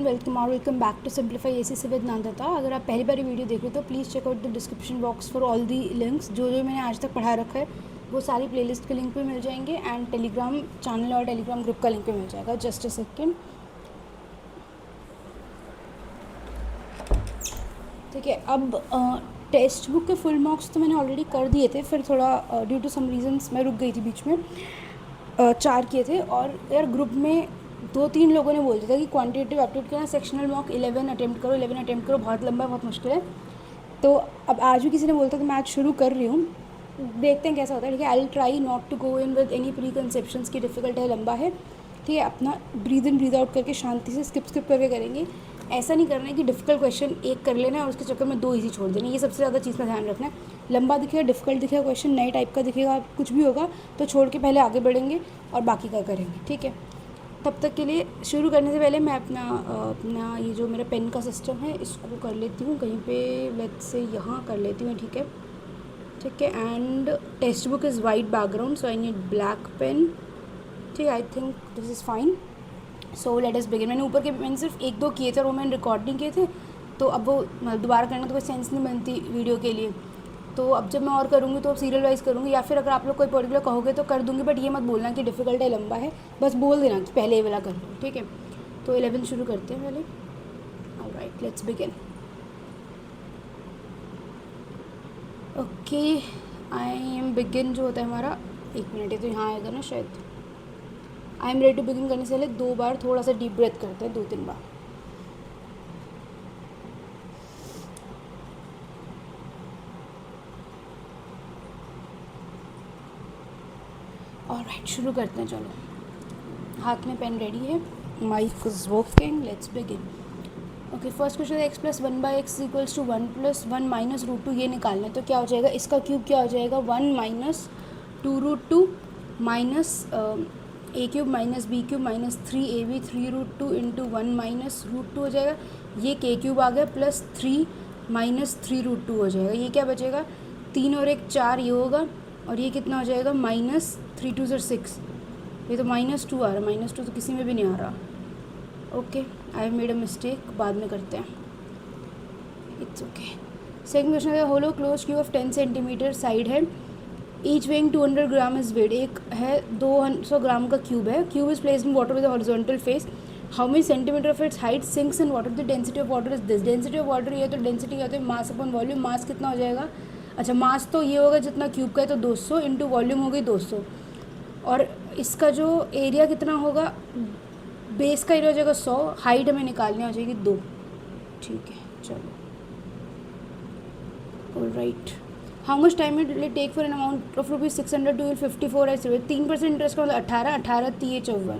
Welcome back to simplify ACC with Nandita. अगर आप पहली बारी वीडियो देख रहे हो तो please check out the description box for all the links. जो मैंने आज तक पढ़ा रखा है वो सारी प्लेलिस्ट के लिंक पे मिल जाएंगे एंड टेलीग्राम चैनल और टेलीग्राम ग्रुप का लिंक पे मिल जाएगा। Just a second. ठीक है, अब टेक्स्ट बुक के फुल मार्क्स तो मैंने ऑलरेडी कर दिए थे, फिर थोड़ा ड्यू टू सम रीजंस मैं रुक गई थी बीच में। 4 किए थे और यार ग्रुप में 2-3 लोगों ने बोल दिया था कि क्वांटिटेटिव एप्टीट्यूड के ना सेक्शनल मॉक 11 अटेम्प्ट करो, बहुत लंबा है, बहुत मुश्किल है। तो अब आज भी किसी ने बोला था तो मैं आज शुरू कर रही हूँ, देखते हैं कैसा होता है। ठीक है, I will try not to go in with any preconceptions की डिफ़िकल्ट है, लंबा है। ठीक है, अपना ब्रीद इन ब्रीद आउट करके शांति से स्किप करके करेंगे। ऐसा नहीं करना है कि डिफ़िकल्ट क्वेश्चन एक कर लेना है और उसके चक्कर में 2 ईजी छोड़ देना, ये सबसे ज़्यादा चीज़ का ध्यान रखना है। लंबा दिखेगा, डिफ़िकल्ट दिखेगा क्वेश्चन, नए टाइप का दिखेगा, कुछ भी होगा तो छोड़ के पहले आगे बढ़ेंगे और बाकी का करेंगे। ठीक है, तब तक के लिए शुरू करने से पहले मैं अपना ये जो मेरा पेन का सिस्टम है इसको कर लेती हूँ कहीं पे, लेट्स से यहाँ कर लेती हूँ। ठीक है, and text book is white background so I need black pen. ठीक है, I think this is fine. So let us begin. मैंने सिर्फ 1-2 किए थे और वो मैंने रिकॉर्ड नहीं किए थे, तो अब वो दोबारा करना तो कोई सेंस नहीं बनती वीडियो के लिए। तो अब जब मैं और करूँगी तो अब सीरियल वाइज करूँगी, या फिर अगर आप लोग कोई पर्टिकुलर कहोगे तो कर दूँगी, बट ये मत बोलना कि डिफ़िकल्ट है, लंबा है, बस बोल देना कि पहले ये वाला कर लो। ठीक है, तो 11 शुरू करते हैं पहले। Alright, let's begin. Okay, I am begin जो होता है हमारा, 1 मिनट है तो यहाँ आएगा ना शायद। I am ready to begin करने से पहले 2 बार थोड़ा सा डीप ब्रेथ करते हैं, 2-3 बार। ऑलराइट, शुरू करते हैं। चलो, हाथ में पेन रेडी है, mic is working, let's begin. Okay, first question है x+1/x इक्वल्स टू 1+1 माइनस √2, ये निकालना है। तो क्या हो जाएगा, इसका क्यूब क्या हो जाएगा, 1 minus 2√2 minus a³ minus b³ minus 3ab 3√2 into 1 minus √2 हो जाएगा। ये k³ आ गया प्लस 3 माइनस 3√2 हो जाएगा। ये क्या बचेगा, 3 और 1 4 ये होगा, और ये कितना हो जाएगा, माइनस 3 2 6। ये तो -2 आ रहा है, -2 तो किसी में भी नहीं आ रहा। Okay, I have made a mistake, बाद में करते हैं, इट्स ओके। सेकंड क्वेश्चन है, hollow closed cube of 10 centimeter side है, each weighing 200 gram is weight. एक है 200 ग्राम का क्यूब है, cube is placed in water with horizontal face, how many centimeter of its height sinks in water, the density of water is this. Density of water ये तो density क्या होती है, mass upon volume. मास कितना हो जाएगा, अच्छा मास तो ये होगा जितना क्यूब का है, तो 200 इंटू वॉल्यूम हो गई 200, और इसका जो एरिया कितना होगा, बेस का एरिया हो जाएगा 100, हाइट हमें निकालनी हो जाएगी 2। ठीक है, चलो, alright. How much time it will take for an amount of ₹600 to 54 as 3% interest का मतलब 18 3 54।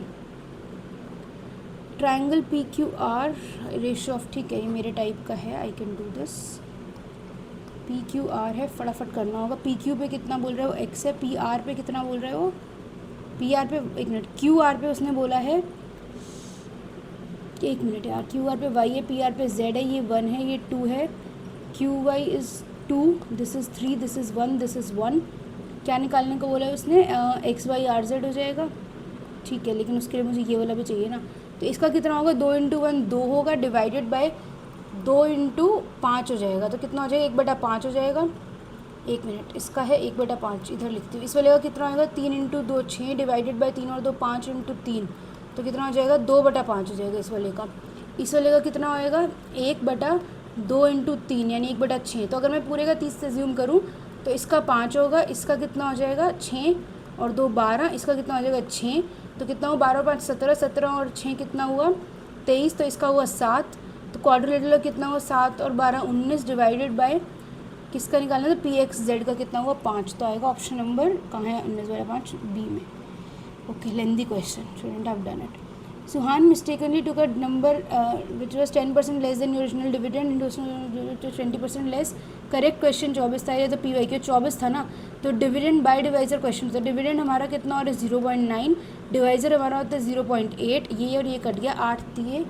ट्राइंगल PQR रेशियो ऑफ, ठीक है ये मेरे टाइप का है, I can do this. PQR है, फटाफट करना होगा। PQ पे कितना बोल रहे हो, x है। PR पे कितना बोल रहे हो, PR पे 1 मिनट, QR पे उसने बोला है, 1 मिनट यार, QR पे y है, PR पे z है, ये 1 है, ये 2 है, QY is 2, this is 3, this is 1, this is 1। क्या निकालने को बोला है उसने, XYRZ हो जाएगा। ठीक है, लेकिन उसके लिए मुझे ये वाला भी चाहिए ना, तो इसका कितना होगा, 2 इंटू 1 2 होगा, डिवाइडेड बाय 2 इंटू 5 हो जाएगा, तो कितना हो जाएगा, 1/5 हो जाएगा। 1 मिनट, इसका है 1/5, इधर लिखती हूँ। इस वाले का कितना होगा, 3 इंटू 2 6, डिवाइडेड बाई 3 और 2 5 इंटू 3, तो कितना हो जाएगा, 2/5 हो जाएगा इस वाले का। इस वाले का कितना होएगा, 1/2 इंटू 3 यानी 1/6। तो अगर मैं पूरे का 30 से ज़ूम करूँ तो इसका 5 होगा, इसका कितना हो जाएगा 6 और 2 12, इसका कितना हो जाएगा 6, तो कितना हुआ 12 5 17, 17 और 6 कितना हुआ 23, तो इसका हुआ 7। तो क्वाड्रिलेटरल कितना हुआ 7 और 12 19, डिवाइडेड बाय किसका निकालना था, PXZ का कितना हुआ 5, तो आएगा ऑप्शन नंबर कहाँ है, 19/5 बी में। Okay, lengthy question, shouldn't have done it. Suhan mistakenly took a number which was 10% less than original dividend into 20% less. Correct question 24 था, ये तो PYQ 24 था ना, तो डिविडेंड बाय डिवाइजर क्वेश्चन था। डिविडेंड हमारा कितना और 0.9, डिवाइजर हमारा होता है 0.8, ये और ये कट गया, 8 3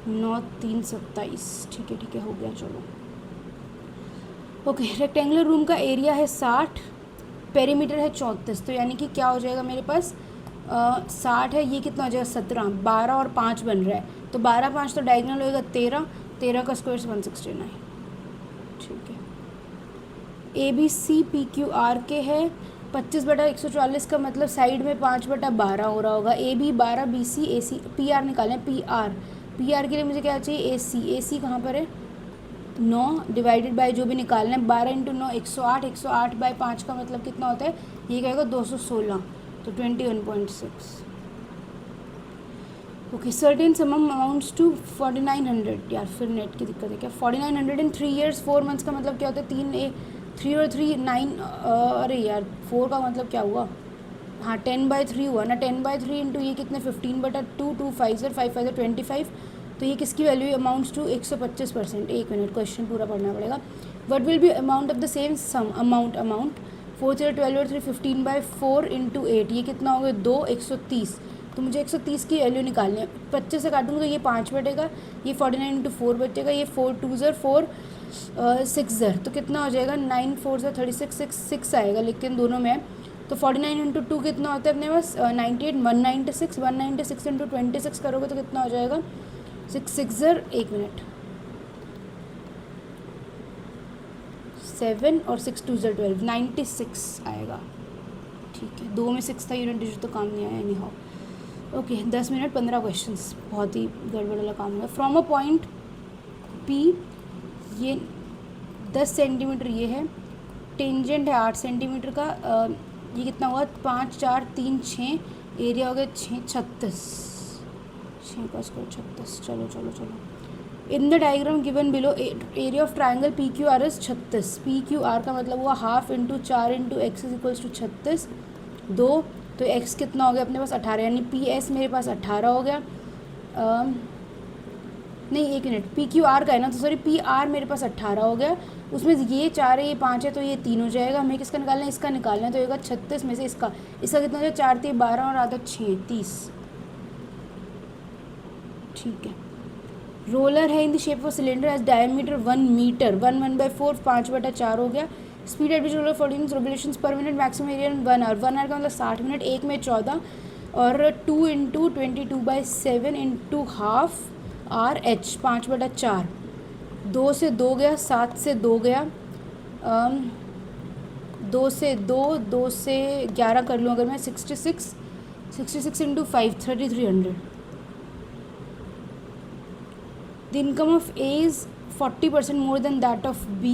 9 3 27। ठीक है, हो गया, चलो। ओके, रेक्टेंगुलर रूम का एरिया है 60, पेरीमीटर है 34, तो यानी कि क्या हो जाएगा मेरे पास 60 है, ये कितना हो जाएगा 17, 12 और 5 बन रहा है, तो 12 5 तो डायगोनल होएगा 13, 13 का स्क्वायर 169। ठीक है, ABCPQR के है 25/144 का मतलब साइड में 5/12 हो रहा होगा। AB 12, BC AC PR निकालें, PR के लिए मुझे क्या चाहिए, AC कहाँ पर है, 9 डिवाइडेड बाय जो भी निकालना है 12 × 9 108, 108/5 का मतलब कितना होता है, ये कहेगा 216, तो 21.6। Okay, certain sum amounts to 4900। यार फिर नेट की दिक्कत है क्या, 4900 इन 3 years 4 months का मतलब क्या होता है, 3 और 3 9, अरे यार 4 का मतलब क्या हुआ, हाँ 10/3 हुआ ना, 10/3 इंटू ये कितने 15/2, 2 5 5 5 25, तो ये किसकी वैल्यू अमाउंट्स टू 125%। एक मिनट, क्वेश्चन पूरा पढ़ना पड़ेगा। What will be amount of the same sum amount 4 3 12 और 3 15/4 इंटू 8, ये कितना हो गया 2 130। तो मुझे 130 की वैल्यू निकालनी है, 25 से काटूंगा तो ये 5 बटेगा, ये 49 × 4 बचेगा, ये 4 2 4 6 ज़र, तो कितना हो जाएगा 9 4 36 6 आएगा, लेकिन दोनों में तो 49 × 2 कितना होता है अपने पास 98, 196 × 26 करोगे तो कितना हो जाएगा 6 6 ज़र, एक मिनट 7 और 6 2 ज़र 12, 96 आएगा। ठीक है, 2 में 6 था, यूनिट डिजिट तो काम नहीं आया any how. Okay, 10 minute 15 questions, बहुत ही गड़बड़ वाला काम है। फ्रॉम अ पॉइंट P, ये 10 सेंटीमीटर ये है, टेंजेंट है 8 सेंटीमीटर का, ये कितना हुआ 5 4 3 6, एरिया हो गया 36, 6 का स्क्वायर 36। चलो in the diagram given below area of triangle PQR is 36। PQR का मतलब हुआ half into 4 × x is equals to 36, 2, तो x कितना हो गया अपने पास 18, यानी PS मेरे पास 18 हो गया, नहीं एक मिनट, PQR का है ना, तो सॉरी PR मेरे पास 18 हो गया, उसमें ये 4 है, ये 5 है, तो ये 3 हो जाएगा। हमें किसका निकालना है, इसका निकालना है, तो होगा 36 में से इसका कितना हो जाएगा 4 3 12 और आधा 6 30। ठीक है, रोलर है in the shape of cylinder as diameter 1 metre, 1/4 5/4 हो गया। Speed at which roller 14 revolutions per minute, maximum area in 1 hour, 1 hour का मतलब 60 मिनट, एक में 14 और 2 × 22/7 इंटू हाफ RH 5/4, 2 से 2 गया, 7 से 2 गया, 2 से 2 से 11 कर लूँ अगर मैं, 66 into 5 3300। The income of A is 40% more than that of B.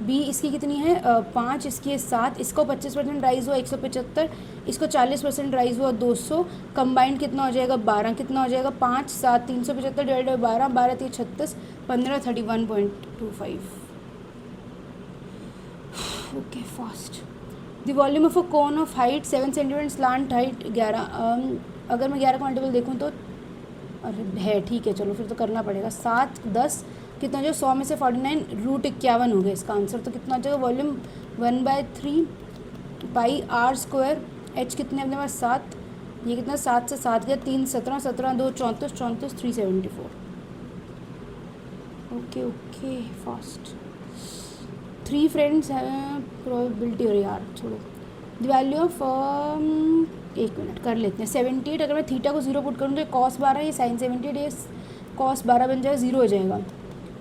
B इसकी कितनी है 5, इसकी है 7, इसको 25% राइज हुआ 175, इसको 40% राइज हुआ 200, कंबाइंड कितना हो जाएगा 12, कितना हो जाएगा 5 7 375 divide by 12, 12 3 36, 15 31.25। Okay fast. The volume of a cone of height 7 centimetre, slant height 11, अगर मैं 11 का मल्टीपल देखूँ तो अरे है, ठीक है चलो फिर तो करना पड़ेगा, 7 10 कितना जो 100 में से 49 √51 हो गया इसका आंसर, तो कितना हो जाएगा वॉल्यूम 1/3 पाई r स्क्वायर, h कितने अपने पास 7, ये कितना 7 से 7 गया 3 17 17 2 34 34 374। Okay fast. 3 फ्रेंड्स प्रोबेबिलिटी, और यार छोड़ो, द वैल्यू ऑफ एक मिनट कर लेते हैं 78, अगर मैं थीटा को 0 पुट करूँ तो cos 12, ये sin 78, ये cos 12 बन जाएगा 0 हो जाएगा,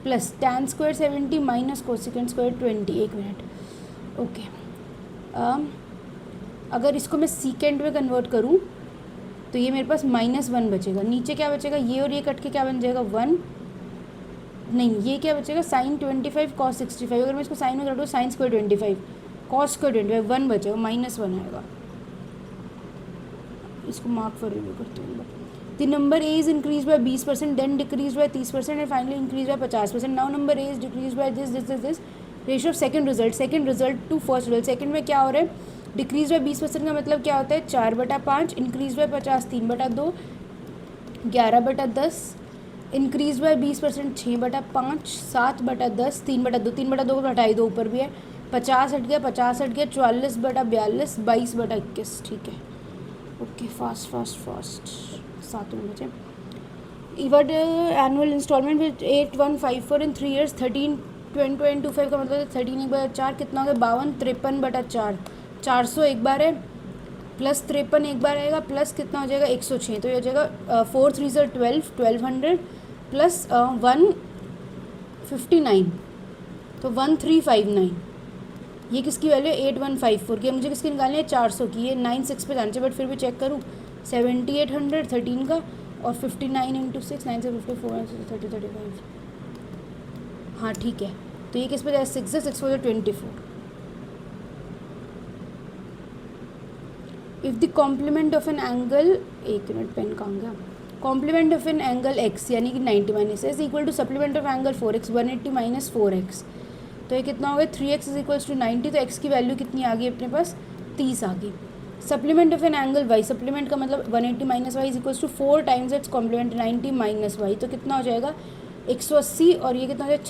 plus tan square 70 minus cosecant square 20। एक मिनट ओके, अगर इसको मैं सीकेंड में कन्वर्ट करूँ तो ये मेरे पास -1 बचेगा, नीचे क्या बचेगा, ये और ये कट के क्या बन जाएगा 1, नहीं ये क्या बचेगा sin 25 cos 65, अगर मैं इसको साइन में काटूँ sin स्क्वायर 25 cos स्क्वायर 25, 1 बचेगा -1 आएगा। इसको मार्क फॉर रिव्यू करते हैं। The number A is increase by 20%, then decrease by 30% and finally increase by 50%। Now number A is decrease by this ratio of second result to first result. Second में क्या हो रहा है, decrease by 20% का मतलब क्या होता है 4/5, इंक्रीज बाय 50 3/2, 11/10, इंक्रीज बाय 20% 6/5, 7/10, 3/2, 3/2 को हटाई दो, ऊपर भी है 50 हट गया 40/42, 22/21। ठीक है ओके फास्ट 7 बचे। इवर्ड annual instalment with 8154 in 3 years 13/25 का मतलब 13 1/4 कितना हो गया 52, 53/4, 400 एक बार है, प्लस 53 एक बार आएगा, प्लस कितना हो जाएगा 106, तो ये हो जाएगा 4 3 ज़र 12, 1200 प्लस 159, तो 1359। ये किसकी वैल्यू है 8154 की। मुझे किसकी निकालनी है 400 की। ये 96 पे जाने चाहिए बट फिर भी चेक करूँ 7800 13 का और 59 इंटू 6 9 से 54 30 35। हाँ ठीक है, तो ये किस पे जाए 6 से 6 24। If the complement of an angle, एक मिनट पेन कहाँ गया, complement of an angle x यानी कि 90 minus is equal to supplement of angle 4x 180 minus 4x, तो ये कितना हो गया 3x इज इक्वल्स टू 90, तो x की वैल्यू कितनी आ गई अपने पास 30 आ गई। Supplement of an angle y, supplement का मतलब 180 minus Y is equals to 4 times its complement 90 minus Y, तो कितना हो जाएगा 180 और ये कितना हो जाएगा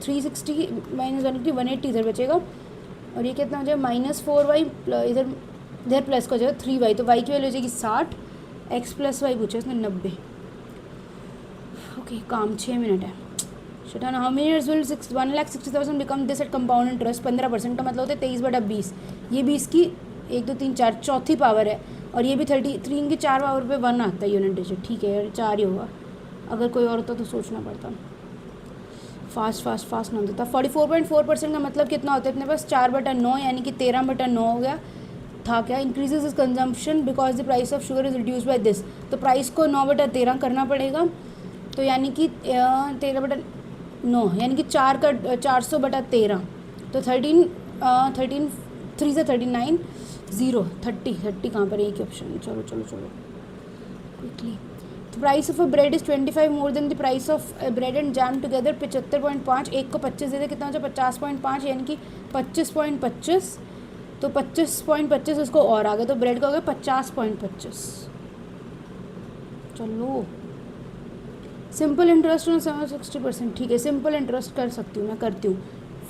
360 माइनस 180 इधर बचेगा और ये कितना हो जाएगा -4y इधर इधर प्लस का हो जाएगा 3y, तो y की वैल्यू हो जाएगी 60, x प्लस वाई पूछा इसने 90। ओके काम 6 मिनट है। शटाना how many years will 1,60,000 become this at compound interest 15% का मतलब होता है 23/20। ये 20 की 1 2 3 4 चौथी पावर है और ये भी 33 की 4 पावर पे 1 आता है यूनिट डिजिट। ठीक है यार 4 ही होगा, अगर कोई और होता तो सोचना पड़ता। फास्ट ना देता। 44.4% का मतलब कितना होता है अपने पास 4/9 यानी कि 13/9 हो गया था क्या। Increases is consumption because the price of sugar is reduce by this, तो प्राइस को 9/13 करना पड़ेगा, तो यानी कि 13/9 यानी कि 400/13, तो 13 3 से 39 0 30 कहाँ पर एक ही ऑप्शन। चलो quickly. The price of a bread is 25 more than the price of bread and jam together 75.5, एक को 25 दे दे कितना हो जाए 50.5 यानी कि 25.25, तो 25.25 उसको और आ गया, तो ब्रेड का हो गया 50.25। चलो सिंपल इंटरेस्ट में 60%, ठीक है सिंपल इंटरेस्ट कर सकती हूँ मैं, करती हूँ।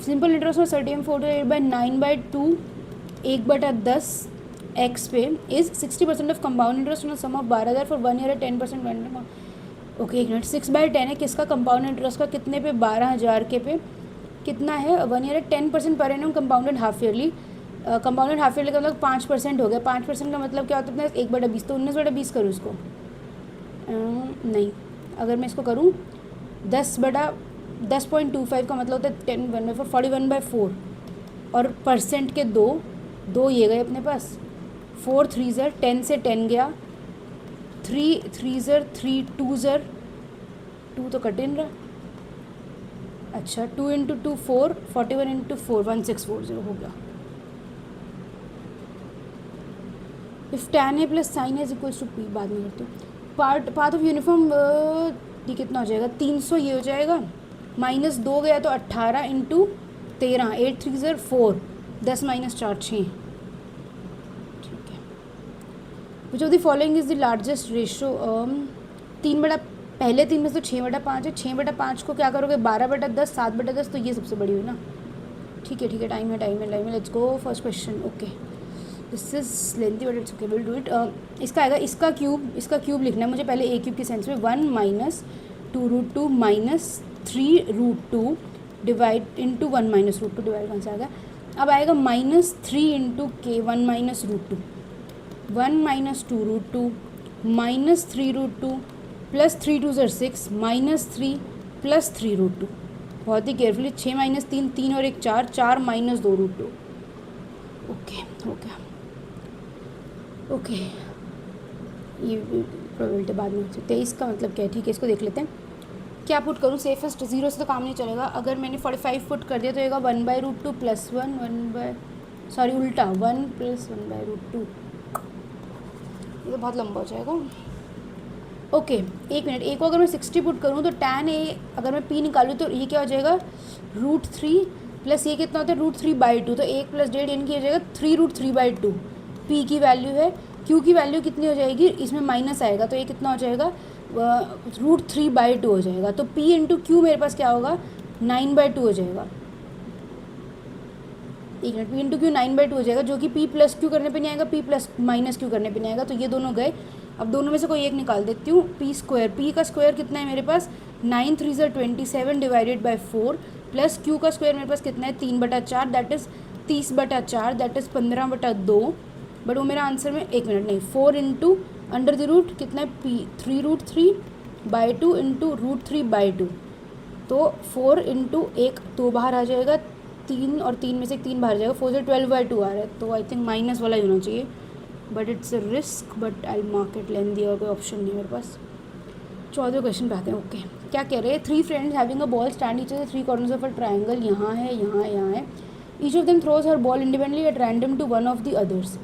सिंपल इंटरेस्ट में 38/9/2 1/10 एक्स पे is 60% of compound interest on sum of 12,000 for 1 year 10%। Okay एक मिनट 6/10 है किसका कंपाउंड इंटरेस्ट का, कितने पे 12,000 के पे कितना है 1 year 10% per annum compounded half yearly. Compounded half yearly का मतलब 5% हो गया। 5% का मतलब क्या होता है 1/20, तो 19/20 करूँ इसको नहीं, अगर मैं इसको करूँ 10/10.25 का मतलब होता है 10/4 41/4 और परसेंट के दो ये गए अपने पास 4 3 ज़र 10 से 10 गया 3 3 ज़र 3 2 ज़र 2 तो कट इन रहा। अच्छा 2 × 2 4 41 × 4 1640 हो गया। If tan a plus sine A equals to P, बाद में करते हैं। पाथ ऑफ यूनिफॉर्म ये कितना हो जाएगा 300, ये हो जाएगा -2 गया तो 18 × 13 8 3 ज़र 4 10 - 4 6। ठीक है which of the following is the largest ratio. पहले 3 में तो 6/5 है। 6/5 को क्या करोगे 12/10 7/10, तो ये सबसे बड़ी हुई ना। ठीक है टाइम है let's go first question. Okay this is lengthy but it's okay will do it. इसका आएगा इसका क्यूब लिखना है मुझे पहले a क्यूब के सेंस में 1 - 2√2 - 3√2 डिवाइड इंटू 1 - √2 डिवाइड कौन सा आ गया। अब आएगा -3 × k 1 - √2 1 - 2√2 -3√2 प्लस 3 2 ज़र 6 -3 प्लस 3√2। बहुत ही केयरफुली 6 - 3 3 और 1 4 4 - 2√2। ओके हो गया। ओके ये प्रोबेबिलिटी बाद में 23 का मतलब क्या है। ठीक है इसको देख लेते हैं क्या पुट करूँ सेफेस्ट। 0 से तो काम नहीं चलेगा। अगर मैंने 45 पुट कर दिया तो आएगा 1/√2 प्लस 1 उल्टा 1 प्लस 1/√2। ये तो बहुत लंबा हो जाएगा। ओके एक मिनट, एक को अगर मैं 60 पुट करूँ तो tan a अगर मैं p निकालूँ तो ये क्या हो जाएगा √3 प्लस ये कितना होता है √3/2, तो 1 + 1.5 यानी कि हो जाएगा 3√3/2। p की वैल्यू है, q की वैल्यू कितनी हो जाएगी इसमें माइनस आएगा तो ये कितना हो जाएगा √3/2 हो जाएगा। तो p × q मेरे पास क्या होगा 9/2 हो जाएगा। एक मिनट p × q 9/2 हो जाएगा जो कि p + q करने पे नहीं आएगा, p + q करने पे नहीं आएगा, तो ये दोनों गए। अब दोनों में से कोई एक निकाल देती हूँ। p का स्क्वायर कितना है मेरे पास 9 3 ज़र 27 डिवाइडेड बाय 4 प्लस q का स्क्वायर मेरे पास कितना है 3/4 that is 30/4 that is 15/2 but वो मेरा आंसर में 1 मिनट नहीं, 4 इंटू अंडर द रूट कितना है p 3√3/2 इंटू √3/2, तो 4 इंटू 1 2 बाहर आ जाएगा, 3 और 3 में से 3 बाहर जाएगा, 4 से 12/2 आ रहा है, तो आई थिंक माइनस वाला ही होना चाहिए, but it's a risk, but I mark it लेंदी, और कोई ऑप्शन नहीं है मेरे पास। 14वें क्वेश्चन पे आते हैं। ओके, क्या कह रहे हैं, 3 friends having a ball stand each other 3 corners of a triangle, यहाँ है, यहाँ है, यहाँ है, each of them throws her ball independently at random to one of the others.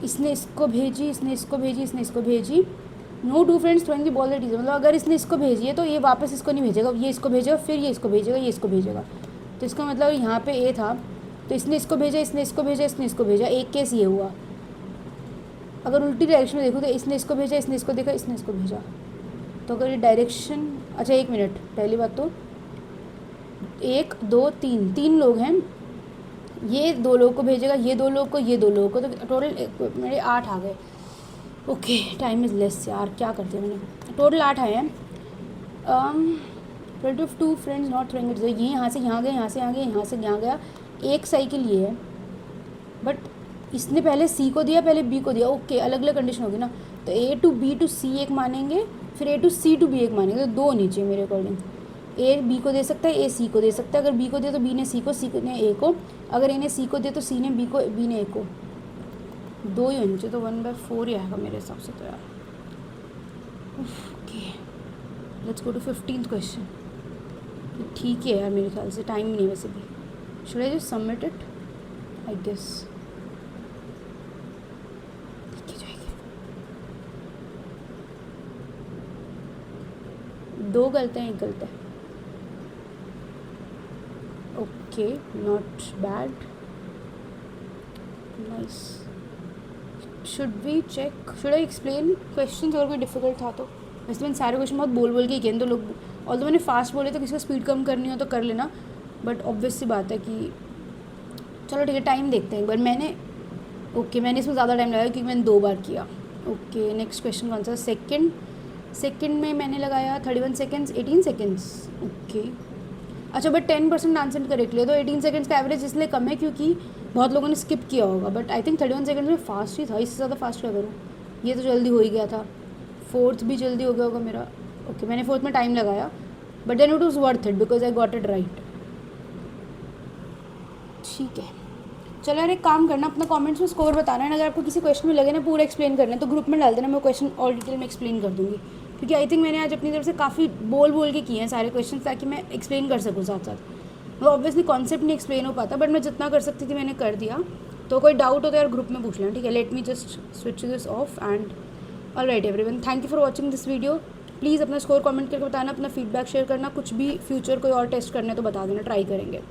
इसने इसको भेजी, इसने इसको भेजी, इसने इसको भेजी, no two friends throwing the ball that is, मतलब अगर इसने इसको भेजी है तो ये वापस इसको नहीं भेजेगा, ये इसको भेजेगा, फिर ये इसको भेजेगा, ये इसको भेजेगा, तो इसका मतलब यहाँ पे ए था, तो इसने इसको भेजा, इसने इसको भेजा, इसने इसको भेजा, एक केस ये हुआ। अगर उल्टी डायरेक्शन में देखो तो इसने इसको भेजा, इसने इसको देखा, इसने इसको भेजा, तो अगर ये डायरेक्शन, अच्छा 1 मिनट, पहली बात तो 1 2 3 3 लोग हैं, ये 2 लोगों को भेजेगा, ये 2 लोग को, ये 2 लोगों को, तो टोटल मेरे 8 आ गए। ओके, टाइम इज़ लेस यार, क्या करते हैं मैंने, टोटल 8 आए हैं। Relative of 2 friends not throwing it, ये यहाँ से यहाँ गए, यहाँ से यहाँ गए, यहाँ से यहाँ गया, एक साइकिल ये है, बट इसने पहले सी को दिया, पहले बी को दिया, ओके अलग अलग कंडीशन होगी ना, तो ए टू बी टू सी एक मानेंगे, फिर ए टू सी टू बी एक मानेंगे, तो 2 नीचे मेरे अकॉर्डिंग, ए बी को दे सकता है, ए सी को दे सकता है, अगर बी को दिया तो बी ने सी को, सी ने ए को, अगर ए ने सी को दिया तो सी ने बी को, बी ने ए को, 2 ही होने चाहिए, तो 1/4 ही आएगा मेरे हिसाब से तो यार। Okay, let's go to 15th question. ठीक है यार, मेरे ख्याल से टाइम नहीं है वैसे भी, should I just submit it, I guess ठीक है जाएगी। 2 गलते हैं, 1 गलत है, okay not bad, nice. Should we check, should I explain question, अगर कोई डिफिकल्ट था तो, वैसे मैंने सारे क्वेश्चन बहुत बोल बोल के किए, तो लोग, ऑल्दो मैंने फास्ट बोले तो किसी को स्पीड कम करनी हो तो कर लेना, बट ऑब्वियस सी बात है कि चलो ठीक है, टाइम देखते हैं एक बार। मैंने मैंने इसमें ज़्यादा टाइम लगाया क्योंकि मैंने 2 बार किया। ओके, नेक्स्ट क्वेश्चन कौन सा, सेकंड में मैंने लगाया 31 सेकेंड्स 18 सेकेंड्स, ओके अच्छा, बट 10% आंसर करेक्ट लिया, तो 18 सेकेंड्स का एवरेज इसलिए कम है क्योंकि बहुत लोगों ने स्किप किया होगा, बट आई थिंक 31 सेकेंड्स में फास्ट ही था, इससे ज़्यादा फास्ट क्या करूँ, ये तो जल्दी हो ही गया था। 4th भी जल्दी हो गया होगा मेरा, ओके मैंने 4th में टाइम लगाया, but then it was worth it because I got it right. ठीक है, चलो यार एक काम करना, अपना कमेंट्स में स्कोर बताना है, अगर आपको किसी क्वेश्चन में लगे ना पूरा एक्सप्लेन करना है तो ग्रुप में डाल देना, मैं क्वेश्चन और डिटेल में एक्सप्लेन कर दूँगी, क्योंकि आई थिंक मैंने आज अपनी तरफ से काफ़ी बोल के किए हैं सारे क्वेश्चन, ताकि मैं एक्सप्लेन कर सकूँ साथ साथ। वो ऑब्वियसली कॉन्सेप्ट नहीं एक्सप्लेन हो पाता, बट मैं जितना कर सकती थी मैंने कर दिया, तो कोई डाउट हो तो यार ग्रुप में पूछ लेना, ठीक है। Let me just switch this of and alright everyone, thank you for watching this video. Please अपना स्कोर कमेंट करके बताना, अपना फीडबैक शेयर करना, कुछ भी फ्यूचर कोई और टेस्ट करना है तो बता देना, ट्राई करेंगे।